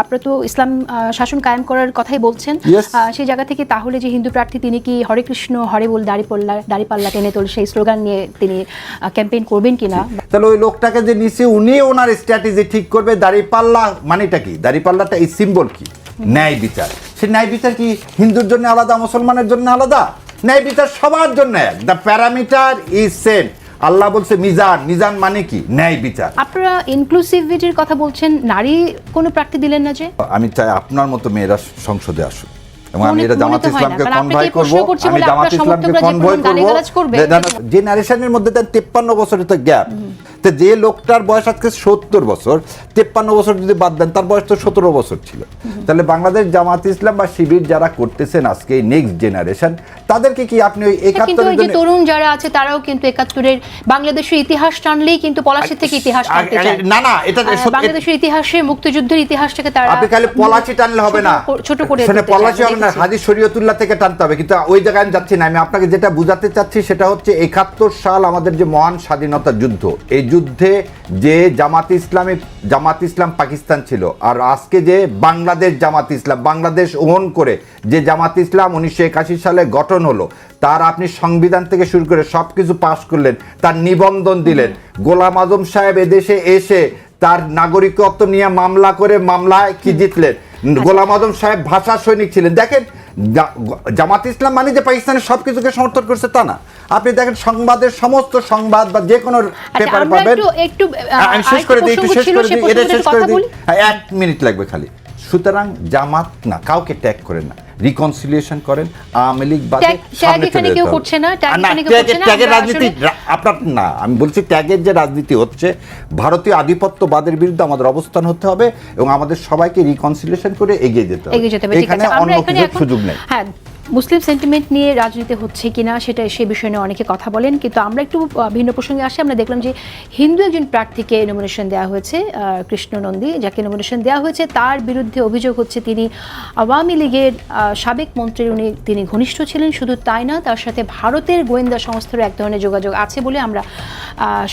আপনারা তো ইসলাম শাসন কায়েম করার কথাই বলছেন, সেই জায়গা থেকে তাহলে যে হিন্দু প্রার্থী তিনি কি হরে কৃষ্ণ হরে বল দাড়িপাল্লা টেনে তোল সেই স্লোগান নিয়ে তিনি ক্যাম্পেইন করবেন কিনা? তাহলে ওই লোকটাকে যে নিচে উনি ওনার স্ট্র্যাটেজি ঠিক করবে। দাড়িপাল্লা মানেটা কি? দাড়িপাল্লাটা এই সিম্বল কি? ন্যায় বিচার। সে ন্যায় বিচার কি হিন্দুর জন্য আলাদা, মুসলমানের জন্য আলাদা? ন্যায় বিচার সবার জন্য এক। The parameter is same. আল্লাহ বলছে মিজান। মিজান মানে কি? ন্যায় বিচার। আপনারা ইনক্লুসিভিটির কথা বলছেন, নারী কোনো প্রার্থী দিলেন না যে? আমি চাই আপনার মতো মেয়েরা সংসদে আসুক এবং আমি এটা জামাত ইসলামকে কনভয় করব। আমি জামাত ইসলামকে কনভয় করব। যে নারেশনের মধ্যে তার 53 বছরের তো গ্যাপ, তো যে লোকটার বয়স আজকে 70 বছর, 53 বছর যদি বাদ দেন তার বয়স তো 17 বছর ছিল। তাহলে বাংলাদেশ জামাত ইসলাম বা শিবির যারা করতেছেন আজকে নেক্সট জেনারেশন, তাদেরকে কি আপনি ওই 71 যে তরুণ যারা আছে তারাও কিন্তু 71-এর বাংলাদেশের ইতিহাস টানলেই কিন্তু পলাশি থেকে ইতিহাস টানতে চায়। না এটা বাংলাদেশের ইতিহাসে মুক্তিযুদ্ধের ইতিহাসটাকে তারা আপনি খালি পলাশি টানলে হবে না, ছোট করে শুনে পলাশি হবে না, হাজী শরীয়তুল্লাহ থেকে টানতে হবে। কিন্তু ওই জায়গায় আমি যাচ্ছি না। আমি আপনাকে যেটা বুঝাতে চাচ্ছি সেটা হচ্ছে 71 সাল আমাদের যে মহান স্বাধীনতা যুদ্ধ, এই যুদ্ধে যে জামাত ইসলাম পাকিস্তান ছিল, আর আজকে যে বাংলাদেশ জামাত ইসলাম, বাংলাদেশ ওন করে যে জামাত ইসলাম 1981 সালে গঠন হলো, তার আপনি সংবিধান থেকে শুরু করে সবকিছু পাশ করলেন, তার নিবন্ধন দিলেন। গোলাম আজম সাহেব এদেশে এসে তার নাগরিকত্ব নিয়ে মামলা করে মামলায় কি জিতলেন। গোলাম আজম সাহেব ভাষা সৈনিক ছিলেন। দেখেন জামাত ইসলাম মানে যে পাকিস্তানের সবকিছুকে সমর্থন করছে তা না। আপনি দেখেন সংবাদের সমস্ত সংবাদ বা যে কোনো পেপার পাবেন। আমি শেষ করে দিই, এটা শেষ করে দিই, 1 মিনিট লাগবে খালি। সুতরাং জামাত না কাউকে ট্যাগ করেন না, রিকনসিলিয়েশন করেন। আওয়ামী লীগ বাদে কেউ করছে না, ট্যাগের রাজনীতি আপনার না। আমি বলছি ট্যাগের যে রাজনীতি হচ্ছে, ভারতীয় আধিপত্যবাদের বিরুদ্ধে আমাদের অবস্থান হতে হবে এবং আমাদের সবাইকে রিকনসিলিয়েশন করে এগিয়ে যেতে হবে। এখানে অন্য কিছু সুযোগ নেই। হ্যাঁ, মুসলিম সেন্টিমেন্ট নিয়ে রাজনীতি হচ্ছে কিনা সেটা সে বিষয়ে নিয়ে অনেকে কথা বলেন, কিন্তু আমরা একটু ভিন্ন প্রসঙ্গে আসি। আমরা দেখলাম যে হিন্দু একজন প্রার্থীকে নমিনেশন দেওয়া হয়েছে, কৃষ্ণ নন্দী যাকে নমিনেশন দেওয়া হয়েছে, তার বিরুদ্ধে অভিযোগ হচ্ছে তিনি আওয়ামী লীগের সাবেক মন্ত্রী, তিনি ঘনিষ্ঠ ছিলেন। শুধু তাই না, তার সাথে ভারতের গোয়েন্দা সংস্থার এক ধরনের যোগাযোগ আছে বলে আমরা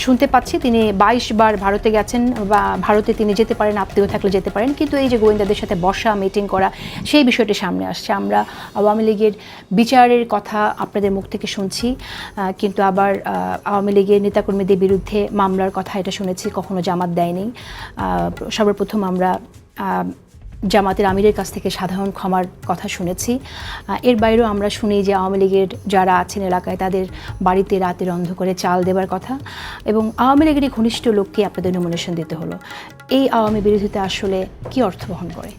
শুনতে পাচ্ছি। তিনি 22 বার ভারতে গেছেন বা ভারতে তিনি যেতে পারেন, আত্মীয় থাকলে যেতে পারেন, কিন্তু এই যে গোয়েন্দাদের সাথে বসা মিটিং করা সেই বিষয়টি সামনে আসছে। আমরা আওয়ামী লীগের বিচারের কথা আপনাদের মুখ থেকে শুনছি, কিন্তু আবার আওয়ামী লীগের নেতাকর্মীদের বিরুদ্ধে মামলার কথা এটা শুনেছি, কখনো জামাত দেয়নি। সর্বপ্রথম আমরা জামাতের আমিরের কাছ থেকে সাধারণ ক্ষমার কথা শুনেছি। এর বাইরেও আমরা শুনি যে আওয়ামী লীগের যারা আছেন এলাকায় তাদের বাড়িতে রাতের অন্ধকারে চাল দেবার কথা, এবং আওয়ামী লীগের ঘনিষ্ঠ লোককে আপনাদের নমিনেশন দিতে হলো। এই আওয়ামী বিরোধিতা আসলে কি অর্থ বহন করে?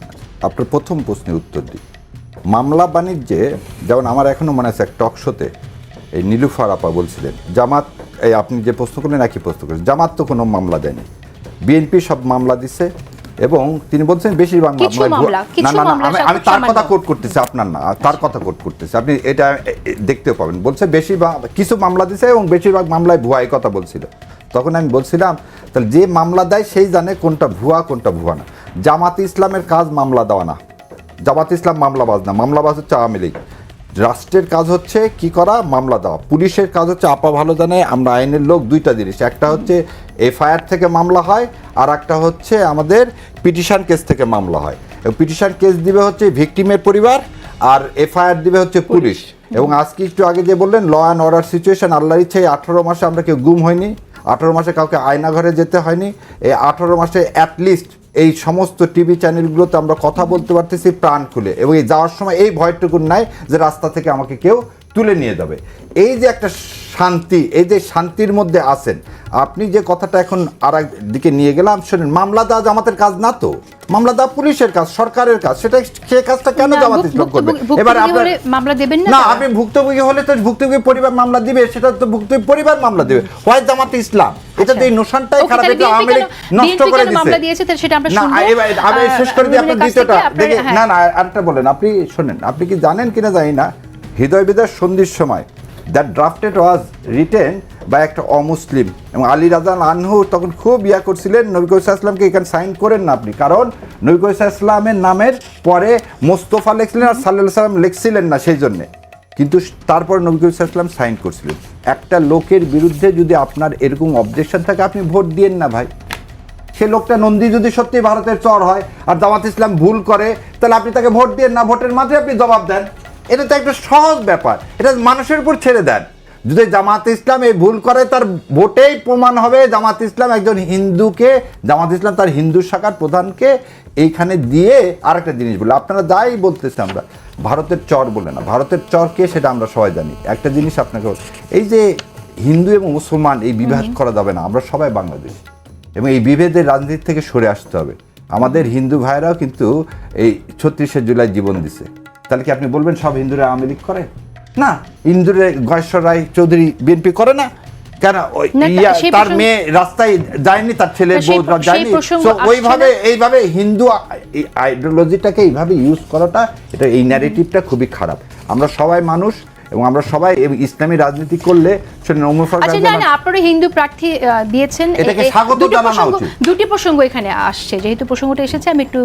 আপনার প্রথম প্রশ্নের উত্তর দিই। মামলা বাণিজ্যে যেমন আমার এখনও মনে আছে এক টক শোতে এই নীলুফার আপা বলছিলেন জামাত, এই আপনি যে প্রশ্ন করলেন একই প্রশ্ন করেন, জামাত তো কোনো মামলা দেয়নি, বিএনপি সব মামলা দিছে, এবং তিনি বলছেন বেশিরভাগ আমি তার কথা কোট করতেছি, আপনার না, তার কথা কোট করতেছি, আপনি এটা দেখতেও পাবেন। বলছে বেশিরভাগ কিছু মামলা দিছে এবং বেশিরভাগ মামলায় ভুয়া, এই কথা বলছিল। তখন আমি বলছিলাম তাহলে যে মামলা দেয় সেই জানে কোনটা ভুয়া কোনটা ভুয়া না। জামাত ইসলামের কাজ মামলা দেওয়া না, জামাত ইসলাম মামলাবাজ না, মামলাবাজ হচ্ছে আওয়ামী লীগ। রাষ্ট্রের কাজ হচ্ছে কি করা? মামলা দেওয়া। পুলিশের কাজ হচ্ছে, আপা ভালো জানে, আমরা আইনের লোক, দুইটা জিনিস, একটা হচ্ছে এফআইআর থেকে মামলা হয়, আর একটা হচ্ছে আমাদের পিটিশন কেস থেকে মামলা হয়। এবং পিটিশন কেস দিবে হচ্ছে ভিকটিমের পরিবার, আর এফআইআর দিবে হচ্ছে পুলিশ। এবং আজকে একটু আগে যে বললেন ল অ্যান্ড অর্ডার সিচুয়েশন, আল্লাহর ইচ্ছায় 18 মাসে আমরা কেউ গুম হয়নি, 18 মাসে কাউকে আয়নাঘরে যেতে হয়নি। এই 18 মাসে অ্যাটলিস্ট এই সমস্ত টিভি চ্যানেলগুলোতে আমরা কথা বলতে পারতেছি প্রাণ খুলে, এবং এই যাওয়ার সময় এই ভয়টুকু নাই যে রাস্তা থেকে আমাকে কেউ তুলে নিয়ে যাবে। এই যে একটা শান্তি, এই যে শান্তির মধ্যে আছেন আপনি, যে কথাটা এখন আর এক দিকে নিয়ে গেলাম, শোনেন, মামলা দেওয়া জামাতের কাজ না তো, মামলা দেওয়া পুলিশের কাজ, সরকারের কাজ। সেটা সে কাজটা কেন জামাত ইসলাম করবে? এবার মামলা দেবেন না, আপনি ভুক্তভোগী হলে তো ভুক্তভোগী পরিবার মামলা দিবে, সেটা তো ভুক্তভোগী পরিবার মামলা দিবে, হয় জামাত ইসলাম। এটা তো এই নোশনটাই খারাপ, এটা আওয়ামী লীগ নষ্ট করে দিয়েছে। না, আমি শেষ করে দিই আপনার দ্বিতীয়টা দেখে। না আরেকটা বলেন, আপনি শোনেন, আপনি কি জানেন কিনা জানি না, হৃদয় বিদার সন্ধির সময় দ্যাট ড্রাফটেড ওয়াজ রিটেন বা একটা অমুসলিম, এবং আলী রাজা আনহু তখন খুব করছিলেন নবী করিম সাল্লাল্লাহু আলাইহি ওয়াসাল্লামকে এখানে সাইন করেন না আপনি, কারণ নবী করিম সাল্লাল্লাহু আলাইহি ওয়াসাল্লামের নামের পরে মোস্তফা লিখছিলেন আর সাল্লাল্লাহু আলাইহি ওয়াসাল্লাম লিখছিলেন না, সেই জন্যে। কিন্তু তারপর নবী করিম সাল্লাল্লাহু আলাইহি ওয়াসাল্লাম সাইন করছিলেন। একটা লোকের বিরুদ্ধে যদি আপনার এরকম অবজেকশন থাকে, আপনি ভোট দিয়েন না ভাই, সে লোকটা নন্দী যদি সত্যি ভারতের চর হয় আর জামাত ইসলাম ভুল করে, তাহলে আপনি তাকে ভোট দিয়ে না, ভোটের মাধ্যমে আপনি জবাব দেন। এটা তো একটা সহজ ব্যাপার, এটা মানুষের উপর ছেড়ে দেন। যদি জামাত ইসলাম এই ভুল করে, তার ভোটেই প্রমাণ হবে জামাত ইসলাম একজন হিন্দুকে, জামাত ইসলাম তার হিন্দু শাখার প্রধানকে এইখানে দিয়ে আরেকটা জিনিস বলে, আপনারা যাই বলতেছি আমরা ভারতের চর বলে না, ভারতের চর কে সেটা আমরা সবাই জানি। একটা জিনিস আপনাকে, এই যে হিন্দু এবং মুসলমান এই বিভেদ করা যাবে না, আমরা সবাই বাংলাদেশ, এবং এই বিভেদের রাজনীতি থেকে সরে আসতে হবে। আমাদের হিন্দু ভাইরাও কিন্তু এই 36শে জুলাই জীবন দিছে, তাহলে কি আপনি বলবেন সব হিন্দুরা আওয়ামী লীগ করে? না, হিন্দুরা গয়েশ্বর রায় চৌধুরী বিএনপি করে না কেন? তার মেয়ে রাস্তায় যায়নি, তার ছেলে বউ যায়নি। ওইভাবে এইভাবে হিন্দু আইডিওলজিটাকে এইভাবে ইউজ করাটা, এটা এই ন্যারেটিভটা খুবই খারাপ। আমরা সবাই মানুষ এবং আমরা সবাই ইসলামী রাজনীতি করলে আপনারা হিন্দু প্রার্থী দিয়েছেন, এটাকে স্বাগত জানানো উচিত। দুটি প্রসঙ্গ এখানে আসছে, যেহেতু প্রসঙ্গটা এসেছে আমি একটু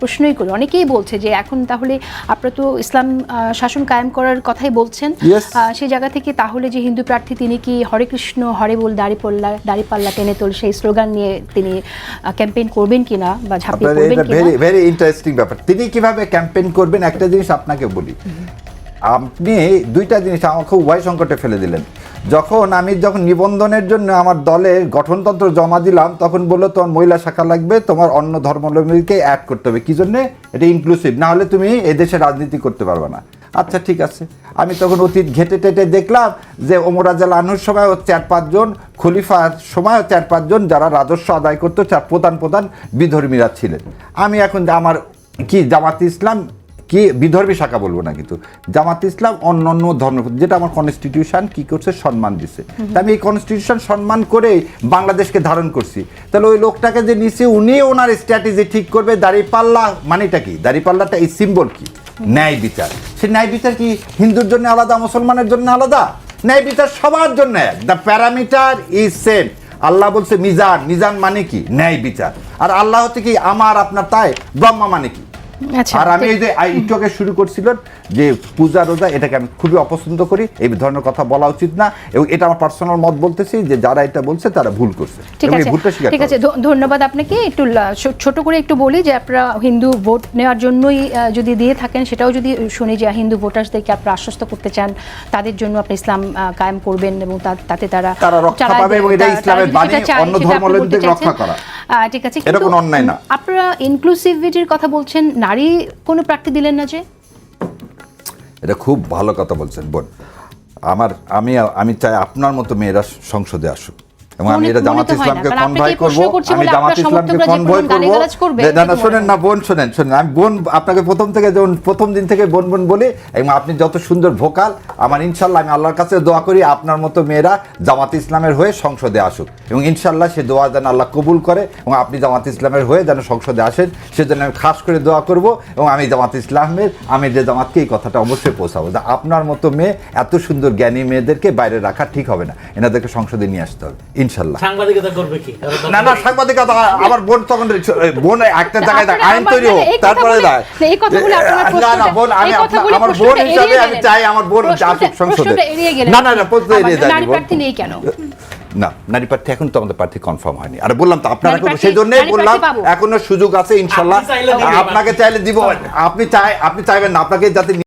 প্রশ্নই করি। অনেকেই বলছে যে এখন তাহলে আপনারা তো ইসলাম শাসন কায়েম করার কথাই বলছেন, সেই জায়গা থেকে তাহলে যে হিন্দু প্রার্থী তিনি কি হরে কৃষ্ণ হরে বল দাড়িপাল্লা টেনে তোল সেই স্লোগান নিয়ে তিনি ক্যাম্পেইন করবেন কিনা বা ঝাঁপিয়ে পড়বেন কিনা? ভেরি ইন্টারেস্টিং ব্যাপার। তিনি কিভাবে ক্যাম্পেইন করবেন, একটা জিনিস আপনাকে বলি, আপনি দুইটা জিনিস আমাকে উভয় সংকটে ফেলে দিলেন। আমি যখন নিবন্ধনের জন্য আমার দলের গঠনতন্ত্র জমা দিলাম, তখন বললো তোমার মহিলা শাখা লাগবে, তোমার অন্য ধর্মাবলম্বীকে অ্যাড করতে হবে। কি জন্যে? এটা ইনক্লুসিভ, না হলে তুমি এদেশে রাজনীতি করতে পারবে না। আচ্ছা ঠিক আছে, আমি তখন অতীত ঘেটে টেটে দেখলাম যে ওমর রাদিয়াল্লাহু আনহুর সময় 4-5 জন, খলিফার সময় 4-5 জন যারা রাজস্ব আদায় করতো, প্রধান বিধর্মীরা ছিলেন। আমি এখন আমার কি জামাত ইসলাম কি বিধর্মী শাখা বলবো না, কিন্তু জামাত ইসলাম অন্য ধর্ম, যেটা আমার কনস্টিটিউশন কি করছে, সম্মান দিছে। আমি এই কনস্টিটিউশন সম্মান করে বাংলাদেশকে ধারণ করছি। তাহলে ওই লোকটাকে যে নিচে উনি ওনার স্ট্র্যাটেজি ঠিক করবে। দাড়িপাল্লা মানেটা কি? দাড়িপাল্লাটা এই সিম্বল কি? ন্যায় বিচার। সে ন্যায় বিচার কি হিন্দুর জন্য আলাদা, মুসলমানের জন্য আলাদা? ন্যায় বিচার সবার জন্য এক। The parameter is same. আল্লাহ বলছে মিজান, মিজান মানে কি? ন্যায় বিচার। আর আল্লাহ হচ্ছে কি আমার আপনার, তাই ব্রহ্মা মানে কি? আর আমি এই যে একটু শুরু করছিলাম যে পূজা রোজা, এটাকে আমি খুবই অপছন্দ করি। এই ধরনের কথা বলা উচিত না, এবং এটা আমার পার্সোনাল মত বলতেছি যে যারা এটা বলছে তারা ভুল করছে। ঠিক আছে, ধন্যবাদ আপনাকে। একটু ছোট করে একটু বলি যে আপনারা হিন্দু ভোট নেওয়ার জন্যই যদি দিয়ে থাকেন, সেটাও যদি শুনি যে হিন্দু ভোটার্সদেরকে আপনারা আশ্বস্ত করতে চান, তাদের জন্য আপনি ইসলাম কায়েম করবেন এবং তাতে তারা রক্ষা পাবে, এবং এটা ইসলামের বাণী, অন্য ধর্মাবলম্বীদের রক্ষা করা। ঠিক আছে, এটা কোনো অন্যায় না। আপনারা ইনক্লুসিভিটির কথা বলছেন, নারী কোনো প্রার্থী দিলেন না যে? এটা খুব ভালো কথা বলছেন বোন। আমি চাই আপনার মতো মেয়েরা সংসদে আসুক, এবং আমি এটা জামাত ইসলামকে কনভয় করবো, আমি জামাত ইসলামকে কনভয় করবো। না শোনেন না বোন, শোনেন, আমি বোন আপনাকে প্রথম দিন থেকে বোন বলি, এবং আপনি যত সুন্দর ভোকাল, আমার ইনশাল্লাহ আমি আল্লাহর কাছে দোয়া করি আপনার মতো মেয়েরা জামাত ইসলামের হয়ে সংসদে আসুক, এবং ইনশাল্লাহ সে দোয়া যেন আল্লাহ কবুল করে, এবং আপনি জামাত ইসলামের হয়ে যেন সংসদে আসেন, সেজন্য আমি খাস করে দোয়া করব। এবং আমি জামাত ইসলামের, আমি যে জামাতকে এই কথাটা অবশ্যই পৌঁছাবো যে আপনার মতো মেয়ে, এত সুন্দর জ্ঞানী মেয়েদেরকে বাইরে রাখা ঠিক হবে না, এনাদেরকে সংসদে নিয়ে আসতে হবে ইনশাল্লাহ। সাংবাদিকতা করবে কি? না সাংবাদিকতা, আমার বোন তখন বোন একটা জায়গায় আইন তৈরি হোক, তারপরে না বোন, আমি আমার বোন হিসাবে আমি চাই আমার বোন আসুক সংসদে। না প্রশ্ন এড়িয়ে যায় না, নারী প্রার্থী এখন তো আমাদের প্রার্থী কনফার্ম হয়নি। আর বললাম তো আপনারা, সেই জন্যই বললাম এখনো সুযোগ আছে ইনশাল্লাহ। আপনাকে চাইলে দিব, আপনি চাইবেন না, আপনাকে যাতে